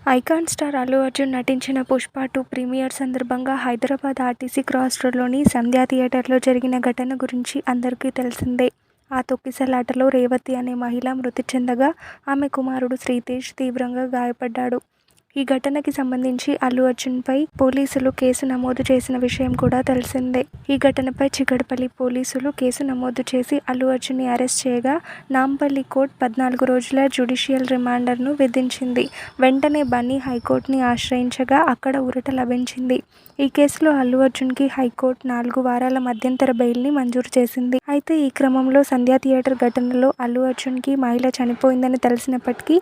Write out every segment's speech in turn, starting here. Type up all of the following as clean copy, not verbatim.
Icon star Allu Arjun నటించిన 'Pushpa 2' premier సందర్భంగా Hyderabad RTC cross రోడ్లోని సంధ్యా థియేటర్లో జరిగిన ఘటన గురించి అందరికీ తెలిసిందే. ఆ తొక్కిసలాటలో రేవతి అనే మహిళ మృతి చెందగా, ఆమె కుమారుడు శ్రీతేజ్ తీవ్రంగా గాయపడ్డాడు. ఈ ఘటనకి సంబంధించి అల్లు అర్జున్పై పోలీసులు కేసు నమోదు చేసిన విషయం కూడా తెలిసిందే. ఈ ఘటనపై చిక్కడపల్లి పోలీసులు కేసు నమోదు చేసి అల్లు అర్జున్ని అరెస్ట్ చేయగా, నాంపల్లి కోర్టు 14 రోజుల జ్యుడిషియల్ రిమాండ్ను విధించింది. వెంటనే బన్నీ హైకోర్టుని ఆశ్రయించగా అక్కడ ఊరట లభించింది. ఈ కేసులో అల్లు అర్జున్కి హైకోర్టు 4 వారాల మధ్యంతర బెయిల్ని మంజూరు చేసింది. అయితే ఈ క్రమంలో సంధ్యా థియేటర్ ఘటనలో అల్లు అర్జున్కి మహిళ చనిపోయిందని తెలిసినప్పటికీ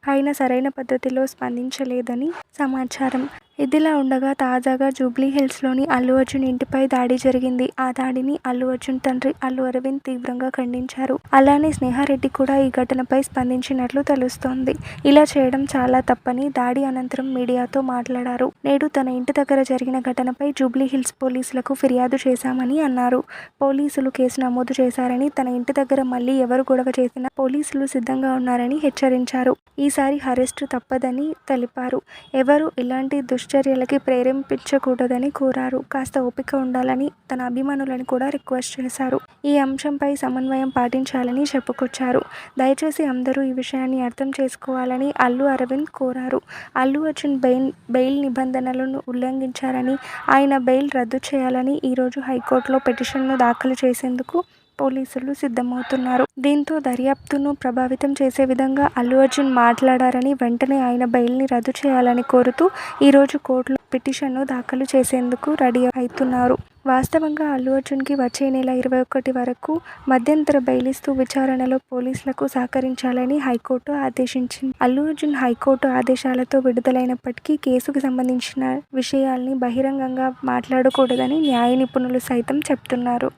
ఆయన సరైన పద్ధతిలో స్పందించలేదని సమాచారం. ఇదిలా ఉండగా తాజాగా జూబ్లీహిల్స్లోని అల్లు అర్జున్ ఇంటిపై దాడి జరిగింది. ఆ దాడిని అల్లు అర్జున్ తండ్రి అల్లు అరవింద్ తీవ్రంగా ఖండించారు. అలానే స్నేహారెడ్డి కూడా ఈ ఘటనపై స్పందించినట్లు తెలుస్తోంది. ఇలా చేయడం చాలా తప్పని దాడి అనంతరం మీడియాతో మాట్లాడారు. నేడు తన ఇంటి దగ్గర జరిగిన ఘటనపై జూబ్లీహిల్స్ పోలీసులకు ఫిర్యాదు చేశామని అన్నారు. పోలీసులు కేసు నమోదు చేశారని, తన ఇంటి దగ్గర మళ్లీ ఎవరు గొడవ చేసినా పోలీసులు సిద్ధంగా ఉన్నారని హెచ్చరించారు. ఈసారి అరెస్టు తప్పదని తెలిపారు. ఎవరు ఇలాంటి దుశ్చర్యలకి ప్రేరేపించకూడదని కోరారు. కాస్త ఓపిక ఉండాలని తన అభిమానులను కూడా రిక్వెస్ట్ చేశారు. ఈ అంశంపై సమన్వయం పాటించాలని చెప్పుకొచ్చారు. దయచేసి అందరూ ఈ విషయాన్ని అర్థం చేసుకోవాలని అల్లు అరవింద్ కోరారు. అల్లు అర్జున్ బెయిల్ నిబంధనలను ఉల్లంఘించారని, ఆయన బెయిల్ రద్దు చేయాలని ఈరోజు హైకోర్టులో పిటిషన్ను దాఖలు చేసేందుకు పోలీసులు సిద్ధమవుతున్నారు. దీంతో దర్యాప్తును ప్రభావితం చేసే విధంగా అల్లు అర్జున్ మాట్లాడారని, వెంటనే ఆయన బెయిల్ని రద్దు చేయాలని కోరుతూ ఈరోజు కోర్టులో పిటిషన్ను దాఖలు చేసేందుకు రెడీ అవుతున్నారు. వాస్తవంగా అల్లు అర్జున్కి వచ్చే నెల 21 వరకు మధ్యంతర బెయిల్ ఇస్తూ విచారణలో పోలీసులకు సహకరించాలని హైకోర్టు ఆదేశించింది. అల్లు అర్జున్ హైకోర్టు ఆదేశాలతో విడుదలైనప్పటికీ కేసుకు సంబంధించిన విషయాల్ని బహిరంగంగా మాట్లాడకూడదని న్యాయ నిపుణులు సైతం చెప్తున్నారు.